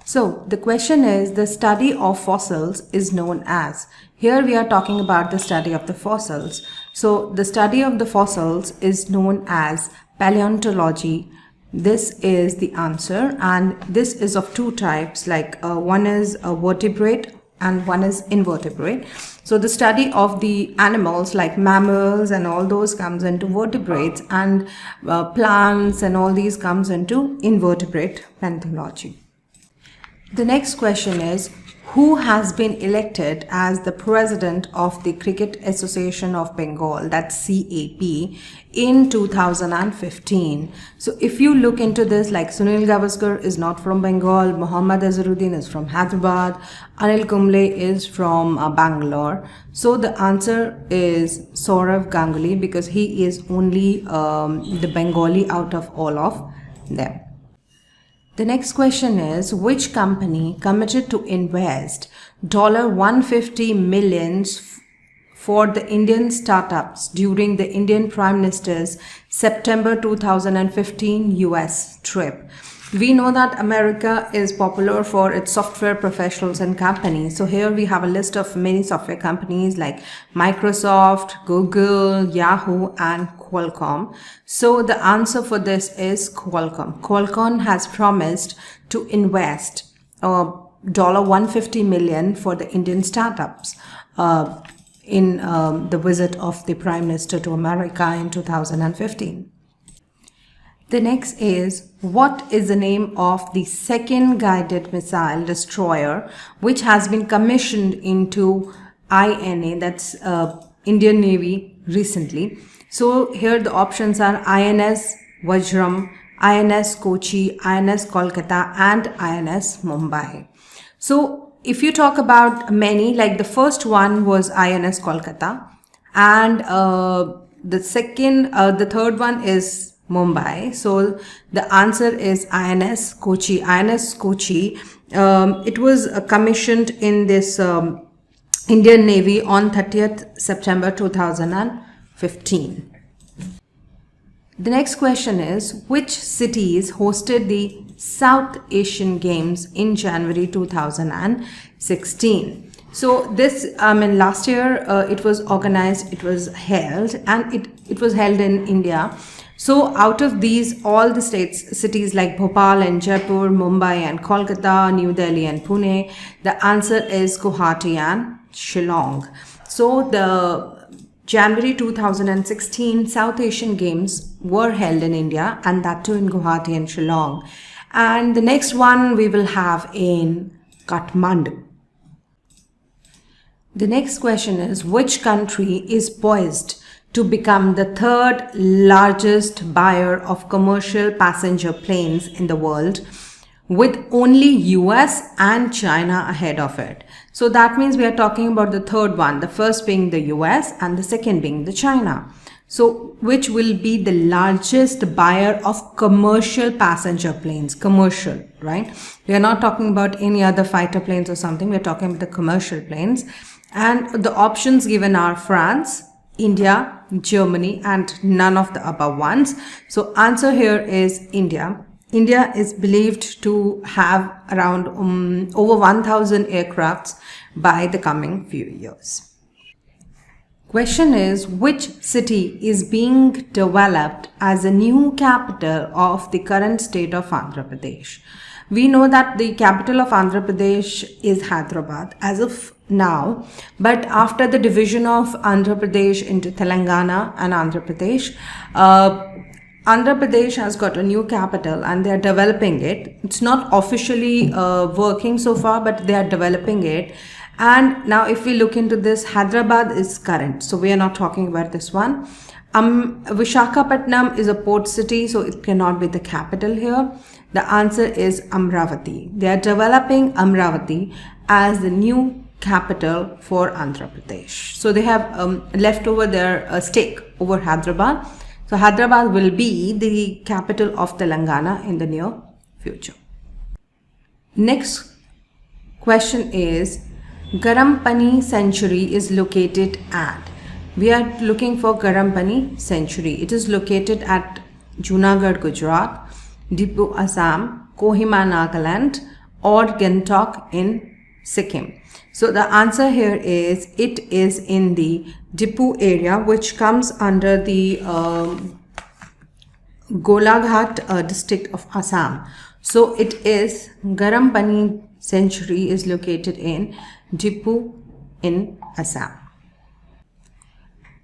So the question is, the study of fossils is known as. Here we are talking about the study of the fossils. So the study of the fossils is known as paleontology. This is the answer, and this is of two types, like one is a vertebrate and one is invertebrate. So the study of the animals like mammals and all those comes into vertebrates, and plants and all these comes into invertebrate paleontology. The next question is, who has been elected as the president of the Cricket Association of Bengal, that's CAP, in 2015? So if you look into this, like Sunil Gavaskar is not from Bengal, Mohammad Azharuddin is from Hyderabad, Anil Kumble is from Bangalore. So the answer is Saurav Ganguly, because he is only the Bengali out of all of them. The next question is, which company committed to invest $150 million for the Indian startups during the Indian Prime Minister's September 2015 US trip? We know that America is popular for its software professionals and companies. So here we have a list of many software companies like Microsoft, Google, Yahoo, and Qualcomm. So the answer for this is Qualcomm. Qualcomm has promised to invest $150 million for the Indian startups in the visit of the Prime Minister to America in 2015. The next is, what is the name of the second guided missile destroyer which has been commissioned into INA, that's Indian Navy, recently? So here the options are INS Vajram, INS Kochi, INS Kolkata, and INS Mumbai. So if you talk about many, like the first one was INS Kolkata, and the third one is Mumbai. So the answer is INS Kochi. INS Kochi, it was commissioned in this Indian Navy on 30th September 2015. The next question is, which cities hosted the South Asian Games in January 2016? So this, last year it was organized, it was held, and it was held in India. So out of these, all the cities like Bhopal and Jaipur, Mumbai and Kolkata, New Delhi and Pune, the answer is Guwahati and Shillong. So the January 2016 South Asian Games were held in India, and that too in Guwahati and Shillong. And the next one we will have in Kathmandu. The next question is, which country is poised to become the third largest buyer of commercial passenger planes in the world, with only US and China ahead of it? So that means we are talking about the third one, the first being the US and the second being the China. So which will be the largest buyer of commercial passenger planes? Commercial, right? We are not talking about any other fighter planes or something. We are talking about the commercial planes. And the options given are France, India, Germany, and none of the above ones. So answer here is India. India is believed to have around over 1,000 aircrafts by the coming few years. Question is, which city is being developed as a new capital of the current state of Andhra Pradesh? We know that the capital of Andhra Pradesh is Hyderabad as of now, but after the division of Andhra Pradesh into Telangana and Andhra Pradesh, Andhra Pradesh has got a new capital and they are developing it. It's not officially working so far, but they are developing it. And now if we look into this, Hyderabad is current, so we are not talking about this one. Visakhapatnam is a port city, so it cannot be the capital here. The answer is Amravati. They are developing Amravati as the new capital for Andhra Pradesh. So they have left over their stake over Hyderabad. So Hyderabad will be the capital of Telangana in the near future. Next question is, Garampani Sanctuary is located at? We are looking for Garampani Sanctuary. It is located at Junagadh, Gujarat, Dipu, Assam, Kohima, Nagaland, or Gangtok in Sikkim? So the answer here is it is in the Dipu area, which comes under the Golaghat district of Assam. So it is Garam Pani Sanctuary is located in Dipu in Assam.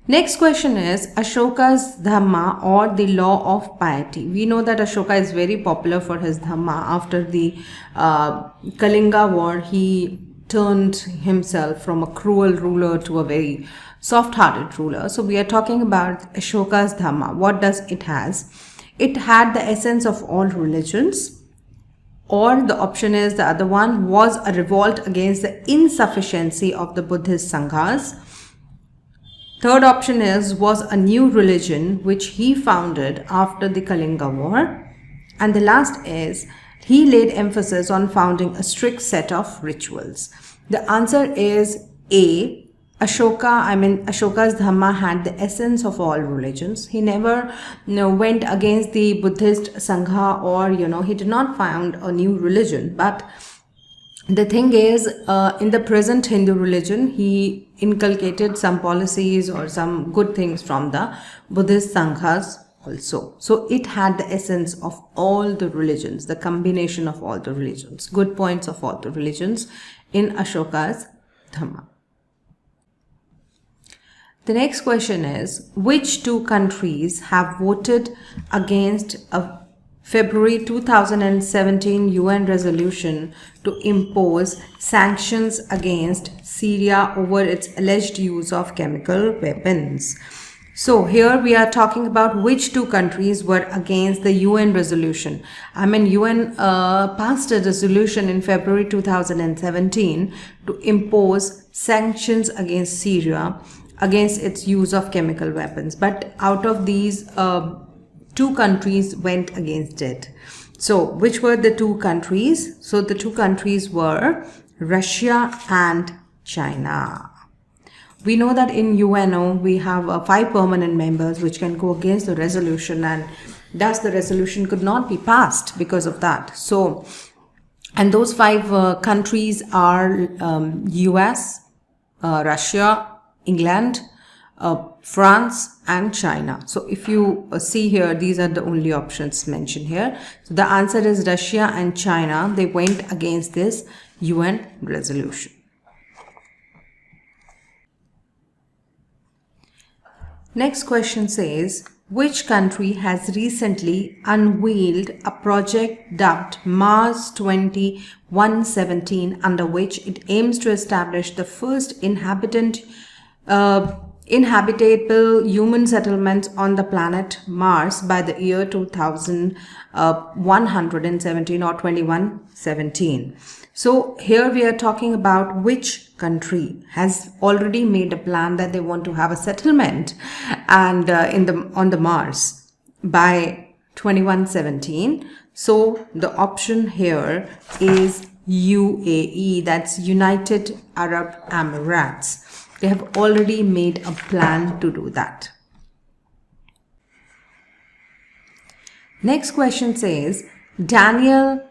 Next question is Ashoka's Dhamma or the law of piety. We know that Ashoka is very popular for his Dhamma. After the Kalinga war, he turned himself from a cruel ruler to a very soft-hearted ruler. So we are talking about Ashoka's Dhamma. What does it has? It had the essence of all religions, or the option is the other one was a revolt against the insufficiency of the Buddhist Sanghas. Third option is was a new religion which he founded after the Kalinga war. And the last is he laid emphasis on founding a strict set of rituals. The answer is A. Ashoka's Dhamma had the essence of all religions. He never went against the Buddhist Sangha, or he did not found a new religion. But the thing is, in the present Hindu religion, he inculcated some policies or some good things from the Buddhist Sanghas also. So it had the essence of all the religions, the combination of all the religions, good points of all the religions in Ashoka's Dhamma. The next question is, which two countries have voted against a February 2017 UN resolution to impose sanctions against Syria over its alleged use of chemical weapons? So here we are talking about which two countries were against the UN resolution. UN passed a resolution in February 2017 to impose sanctions against Syria against its use of chemical weapons. But out of these, two countries went against it. So which were the two countries? So the two countries were Russia and China. We know that in UNO we have 5 permanent members which can go against the resolution, and thus the resolution could not be passed because of that. So, and those 5 countries are US, Russia, England, France and China. So if you see here, these are the only options mentioned here. So the answer is Russia and China. They went against this UN resolution. Next question says, which country has recently unveiled a project dubbed Mars 2117, under which it aims to establish the first inhabitable human settlements on the planet Mars by the year 2117 or 2117. So here we are talking about which country has already made a plan that they want to have a settlement and on the Mars by 2117. So the option here is UAE, that's United Arab Emirates. They have already made a plan to do that. Next question says, Daniel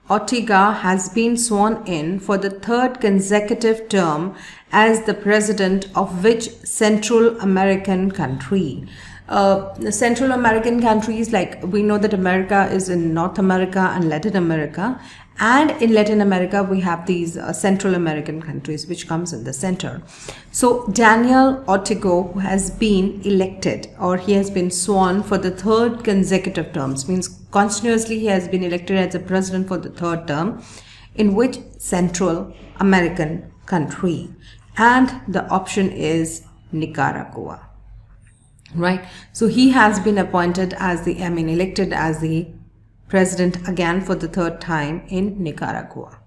Ortega has been sworn in for the 3rd consecutive term as the president of which Central American country? The Central American countries, like we know that America is in North America and Latin America, and in Latin America we have these Central American countries which comes in the center. So Daniel Ortega has been elected, or he has been sworn for the 3rd consecutive terms, means continuously he has been elected as a president for the 3rd term, in which Central American country, and the option is Nicaragua. Right, so he has been appointed as elected as the president again for the 3rd time in Nicaragua.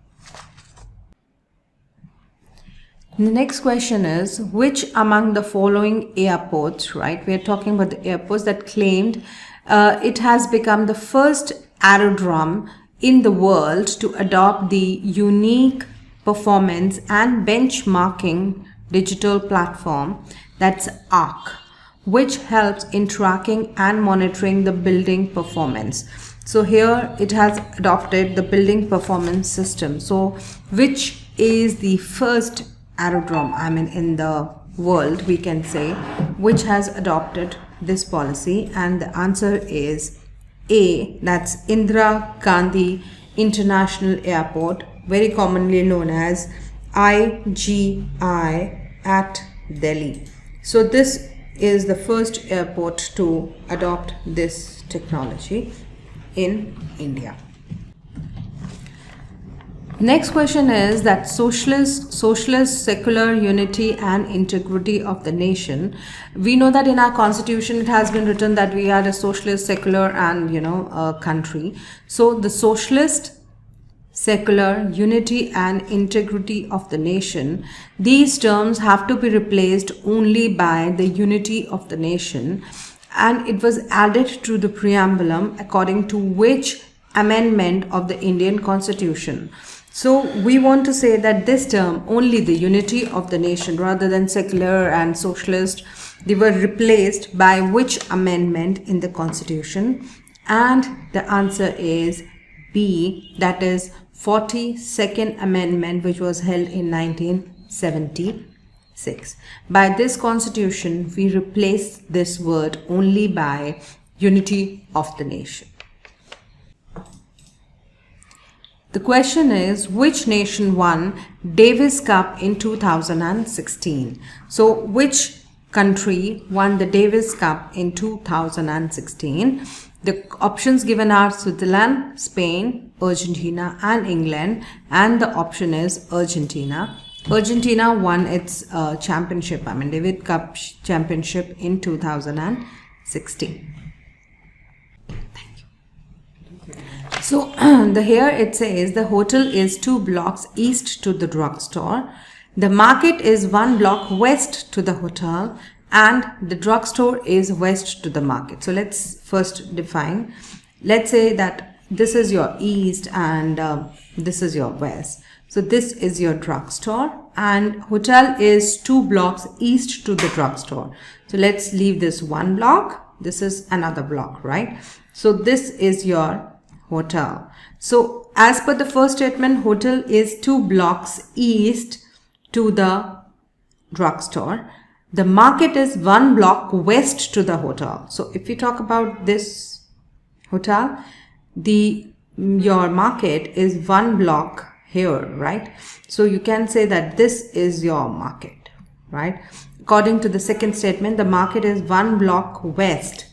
The next question is, which among the following airports, right, we are talking about the airports that claimed it has become the first aerodrome in the world to adopt the unique performance and benchmarking digital platform, that's ARC, which helps in tracking and monitoring the building performance. So here it has adopted the building performance system. So which is the first aerodrome, I mean in the world, we can say, which has adopted this policy? And the answer is A, that's Indira Gandhi International Airport, very commonly known as IGI at Delhi. So this is the first airport to adopt this technology in India. Next question is that socialist, secular unity and integrity of the nation. We know that in our constitution it has been written that we are a socialist, secular and a country. So the socialist, secular, unity and integrity of the nation, these terms have to be replaced only by the unity of the nation, and it was added to the preambulum according to which amendment of the Indian Constitution. So we want to say that this term, only the unity of the nation, rather than secular and socialist, they were replaced by which amendment in the Constitution? And the answer is B, that is 42nd Amendment, which was held in 1976. By this constitution, we replace this word only by unity of the nation. The question is, which nation won Davis Cup in 2016? So which country won the Davis Cup in 2016? The options given are Switzerland, Spain, Argentina and England, and the option is Argentina. Argentina won its championship, I mean Davis Cup championship in 2016. So here it says the hotel is 2 blocks east to the drugstore. The market is 1 block west to the hotel, and the drugstore is west to the market. So let's first define. Let's say that this is your east and this is your west. So this is your drugstore and hotel is 2 blocks east to the drugstore. So let's leave this 1 block. This is another block, right? So this is your hotel. So as per the first statement, hotel is 2 blocks east to the drugstore. The market is 1 block west to the hotel. So if you talk about this hotel, your market is 1 block here, right? So you can say that this is your market, right? According to the second statement, the market is 1 block west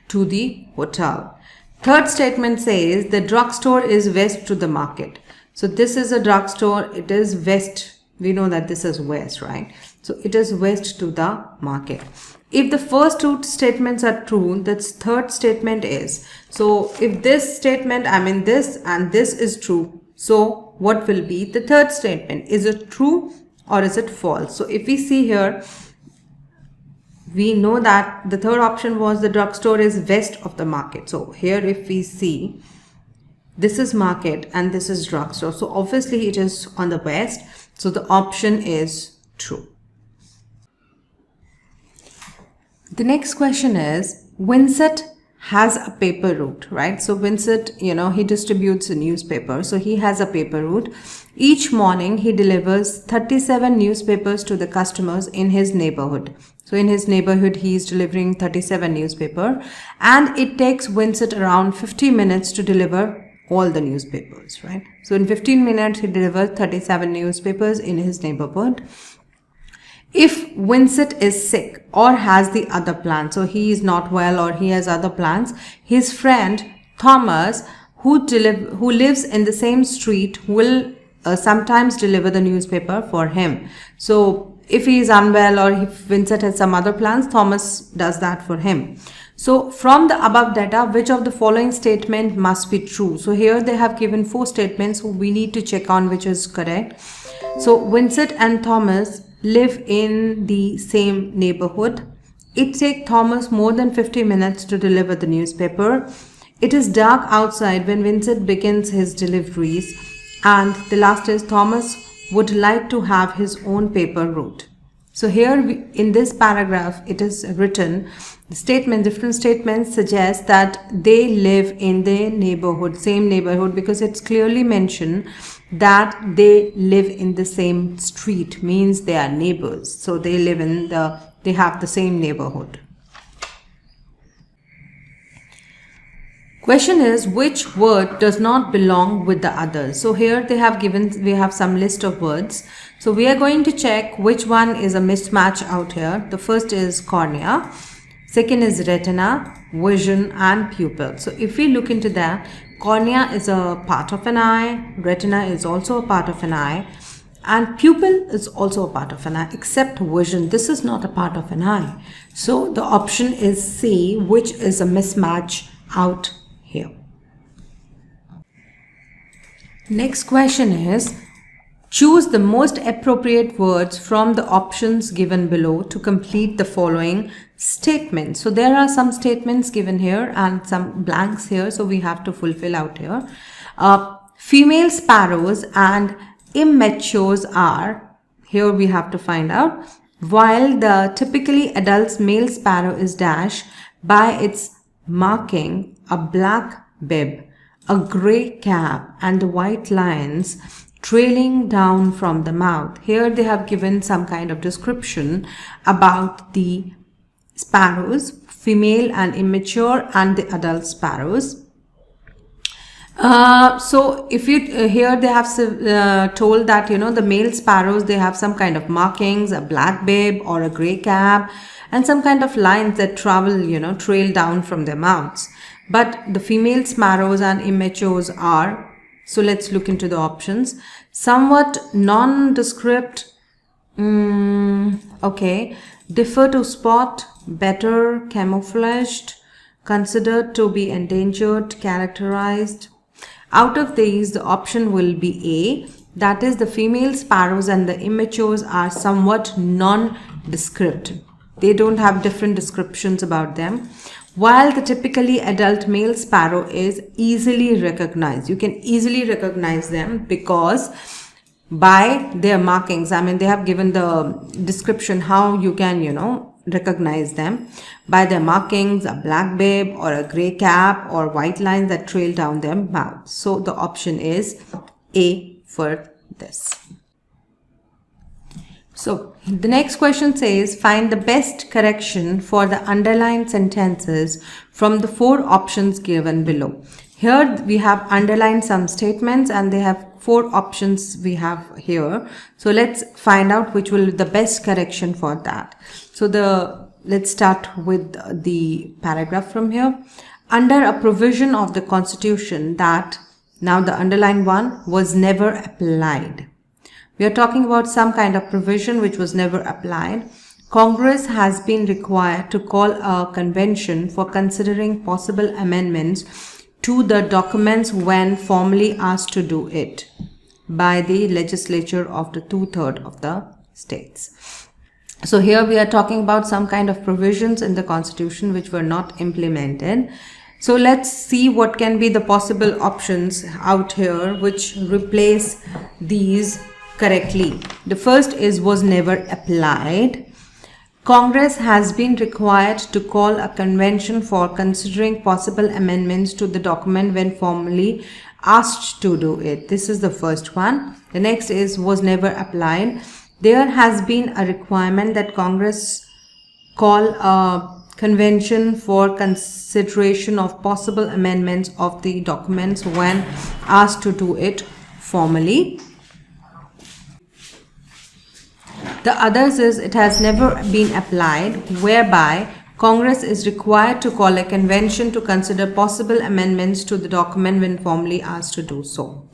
to the hotel. Third statement says the drugstore is west to the market. So this is a drugstore, it is west. We know that this is west, right? So it is west to the market. If the first 2 statements are true, this third statement is. So if this statement, I mean this and this is true, so what will be the third statement? Is it true or is it false? So if we see here, we know that the third option was the drugstore is west of the market. So here if we see, this is market and this is drugstore. So obviously it is on the west. So the option is true. The next question is, Vincent has a paper route, right? So Vincent, he distributes a newspaper. So he has a paper route. Each morning he delivers 37 newspapers to the customers in his neighborhood. So in his neighborhood, he is delivering 37 newspapers, and it takes Vincent around 50 minutes to deliver all the newspapers, right? So in 15 minutes, he delivers 37 newspapers in his neighborhood. If Vincent is sick or has the other plans, so he is not well or he has other plans, his friend Thomas, who lives in the same street, will sometimes deliver the newspaper for him. So if he is unwell or if Vincent has some other plans, Thomas does that for him. So from the above data, which of the following statement must be true? So here they have given 4 statements, so we need to check on which is correct. So Vincent and Thomas live in the same neighborhood. It takes Thomas more than 50 minutes to deliver the newspaper. It is dark outside when Vincent begins his deliveries. And the last is Thomas would like to have his own paper route. So here in this paragraph, it is written, the statement, different statements suggest that they live in the neighborhood, same neighborhood, because it's clearly mentioned that they live in the same street, means they are neighbors. So they live in they have the same neighborhood. Question is, which word does not belong with the others? So here we have some list of words. So we are going to check which one is a mismatch out here. The first is cornea, second is retina, vision and pupil. So if we look into that, cornea is a part of an eye, retina is also a part of an eye, and pupil is also a part of an eye, except vision. This is not a part of an eye. So the option is C, which is a mismatch out here. Next question is, choose the most appropriate words from the options given below to complete the following statements. So there are some statements given here and some blanks here, so we have to fulfill out here. Female sparrows and immatures are, here we have to find out, while the typically adult male sparrow is dash by its marking, a black bib, a grey cap and the white lines trailing down from the mouth. Here they have given some kind of description about the sparrows, female and immature, and the adult sparrows. So if you here they have told that, you know, the male sparrows, they have some kind of markings, a black bib or a grey cap, and some kind of lines that travel, you know, trail down from their mouths. But the female sparrows and immatures are, so let's look into the options. Somewhat nondescript, okay, differ to spot, better camouflaged, considered to be endangered, characterized. Out of these, the option will be A, that is the female sparrows and the immatures are somewhat nondescript. They don't have different descriptions about them. While the typically adult male sparrow is easily recognized. You can easily recognize them because by their markings, I mean, they have given the description how you can, you know, recognize them by their markings, a black bib or a grey cap or white lines that trail down their mouth. So the option is A for this. So the next question says, find the best correction for the underlined sentences from the 4 options given below. Here we have underlined some statements and they have 4 options we have here. So let's find out which will be the best correction for that. So let's start with the paragraph from here. Under a provision of the Constitution that, now the underlined one, was never applied. We are talking about some kind of provision which was never applied. Congress has been required to call a convention for considering possible amendments to the documents when formally asked to do it by the legislature of the 2/3 of the states. So here we are talking about some kind of provisions in the Constitution which were not implemented. So let's see what can be the possible options out here which replace these correctly. The first is was never applied. Congress has been required to call a convention for considering possible amendments to the document when formally asked to do it. This is the first one. The next is was never applied. There has been a requirement that Congress call a convention for consideration of possible amendments of the documents when asked to do it formally. The others is it has never been applied, whereby Congress is required to call a convention to consider possible amendments to the document when formally asked to do so.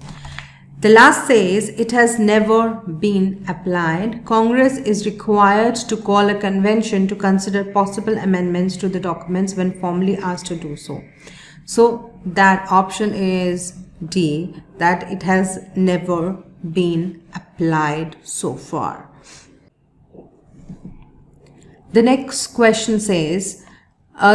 The last says it has never been applied. Congress is required to call a convention to consider possible amendments to the documents when formally asked to do so. So that option is D, that it has never been applied so far. The next question says,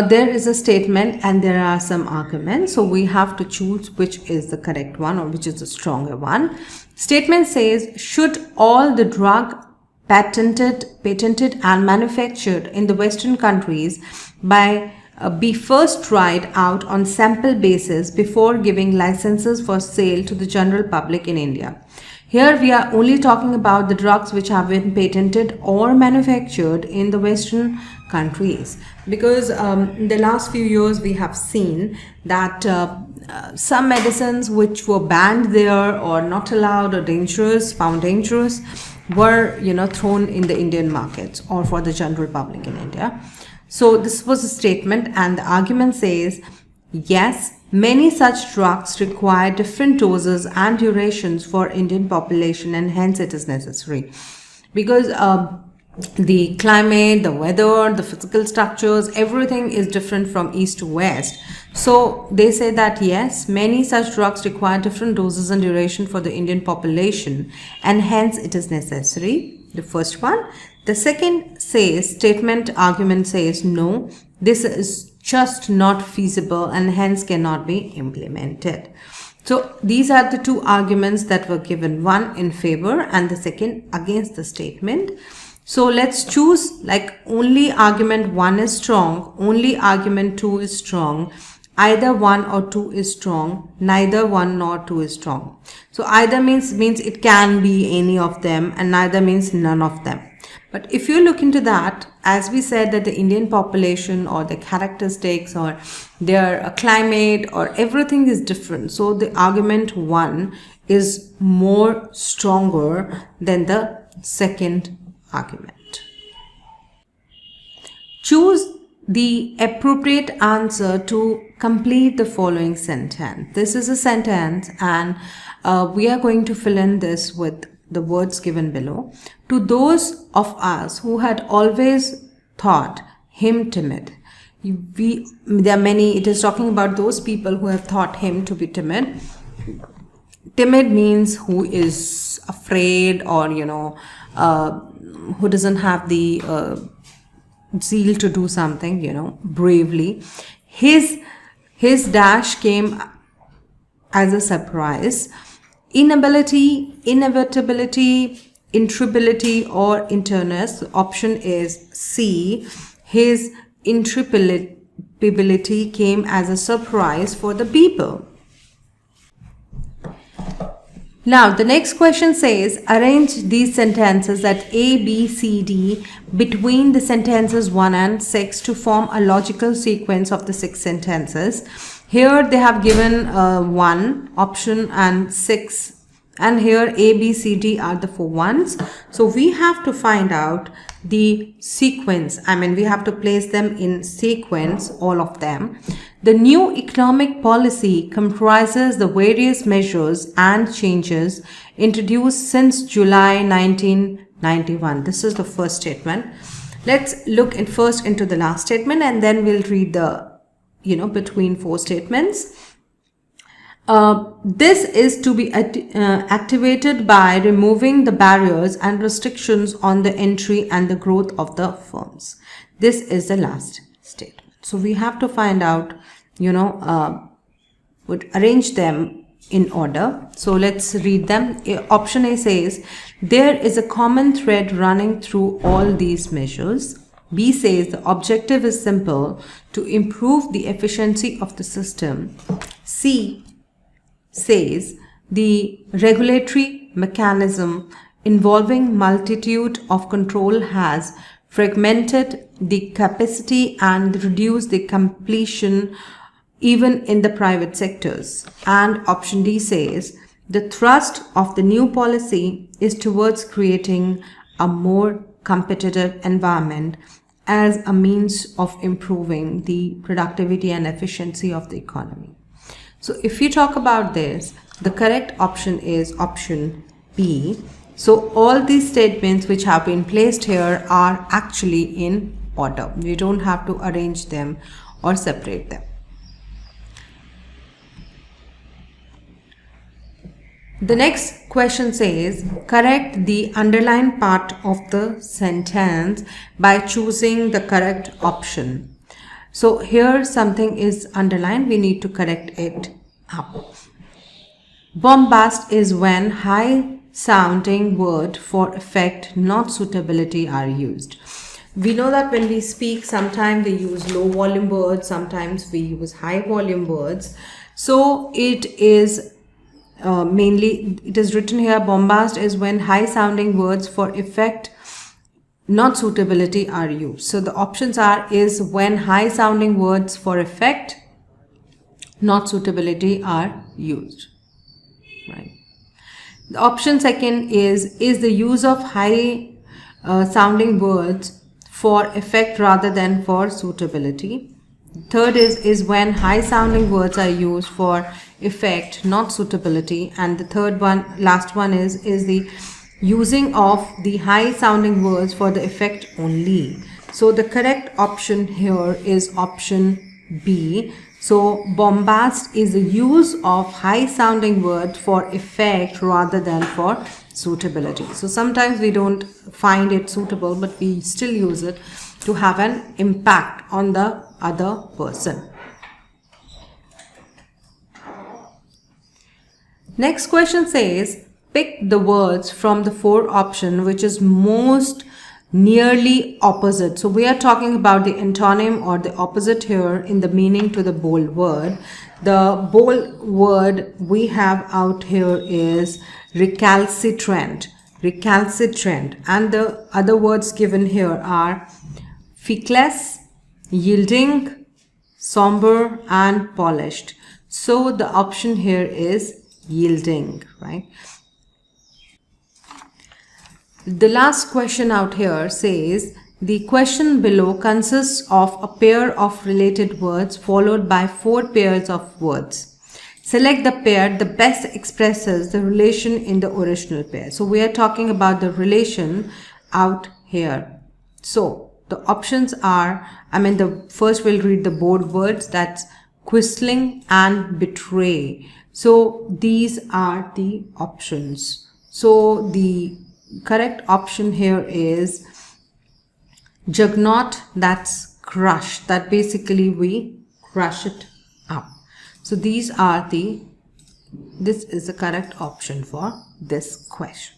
there is a statement and there are some arguments. So we have to choose which is the correct one or which is the stronger one. Statement says, should all the drug patented and manufactured in the Western countries be first tried out on sample basis before giving licenses for sale to the general public in India. Here we are only talking about the drugs which have been patented or manufactured in the Western countries, because in the last few years we have seen that some medicines which were banned there or not allowed or found dangerous, were thrown in the Indian markets or for the general public in India. So this was a statement, and the argument says, yes, many such drugs require different doses and durations for Indian population, and hence it is necessary, because the climate, the weather, the physical structures, everything is different from east to west. So they say that yes, many such drugs require different doses and duration for the Indian population, and hence it is necessary. The first one. The second argument says, no, this is just not feasible and hence cannot be implemented. So these are the two arguments that were given, one in favor and the second against the statement. So let's choose, like, only argument 1 is strong, only argument 2 is strong, either 1 or 2 is strong, neither 1 nor 2 is strong. So either means it can be any of them, and neither means none of them. But if you look into that, as we said, that the Indian population or the characteristics or their climate or everything is different. So the argument 1 is more stronger than the second argument. Choose the appropriate answer to complete the following sentence. This is a sentence, and we are going to fill in this with the words given below. To those of us who had always thought him timid. There are many, it is talking about those people who have thought him to be timid. Timid means who is afraid, or who doesn't have the zeal to do something, bravely. His dash came as a surprise. Inability, inevitability, intrepidity, or interness. Option is C. His intrepidity came as a surprise for the people. Now, the next question says, arrange these sentences at A, B, C, D between the sentences 1 and 6 to form a logical sequence of the 6 sentences. Here they have given 1 option and 6, and here A, B, C, D are the 4 ones. So we have to find out the sequence. We have to place them in sequence, all of them. The new economic policy comprises the various measures and changes introduced since July 1991. This is the first statement. Let's look first into the last statement, and then we'll read the, between 4 statements. This is to be activated by removing the barriers and restrictions on the entry and the growth of the firms. This is the last statement. So we have to find out, would arrange them in order. So let's read them. Option A says, there is a common thread running through all these measures. B says, the objective is simple, to improve the efficiency of the system. C says, the regulatory mechanism involving multitude of control has fragmented the capacity and reduced the completion even in the private sectors. And option D says, the thrust of the new policy is towards creating a more competitive environment as a means of improving the productivity and efficiency of the economy. So if you talk about this, the correct option is option B. So all these statements which have been placed here are actually in order. We don't have to arrange them or separate them. The next question says, correct the underlined part of the sentence by choosing the correct option. So here something is underlined, we need to correct it up. Bombast is when high sounding word for effect, not suitability are used. We know that when we speak, sometimes we use low volume words, sometimes we use high volume words. So it is mainly, it is written here, bombast is when high sounding words for effect, not suitability are used. So the options are is when high sounding words for effect, not suitability are used. Right. The option second is the use of high sounding words for effect rather than for suitability. Third is when high sounding words are used for effect, not suitability. And the third one, last one is the using of the high sounding words for the effect only. So the correct option here is option B. So bombast is the use of high sounding words for effect rather than for suitability. So sometimes we don't find it suitable, but we still use it to have an impact on the other person. Next question says, pick the words from the four option which is most nearly opposite. So we are talking about the antonym or the opposite here in the meaning to the bold word. The bold word we have out here is recalcitrant, and the other words given here are feckless, yielding, somber, and polished. So the option here is yielding, right? The last question out here says, the question below consists of a pair of related words followed by 4 pairs of words. Select the pair that best expresses the relation in the original pair. So we are talking about the relation out here. So the options are, the first we'll read the bold words, that's quisling and betray. So these are the options. So the correct option here is juggernaut, that's crush, that basically we crush it up. So this is the correct option for this question.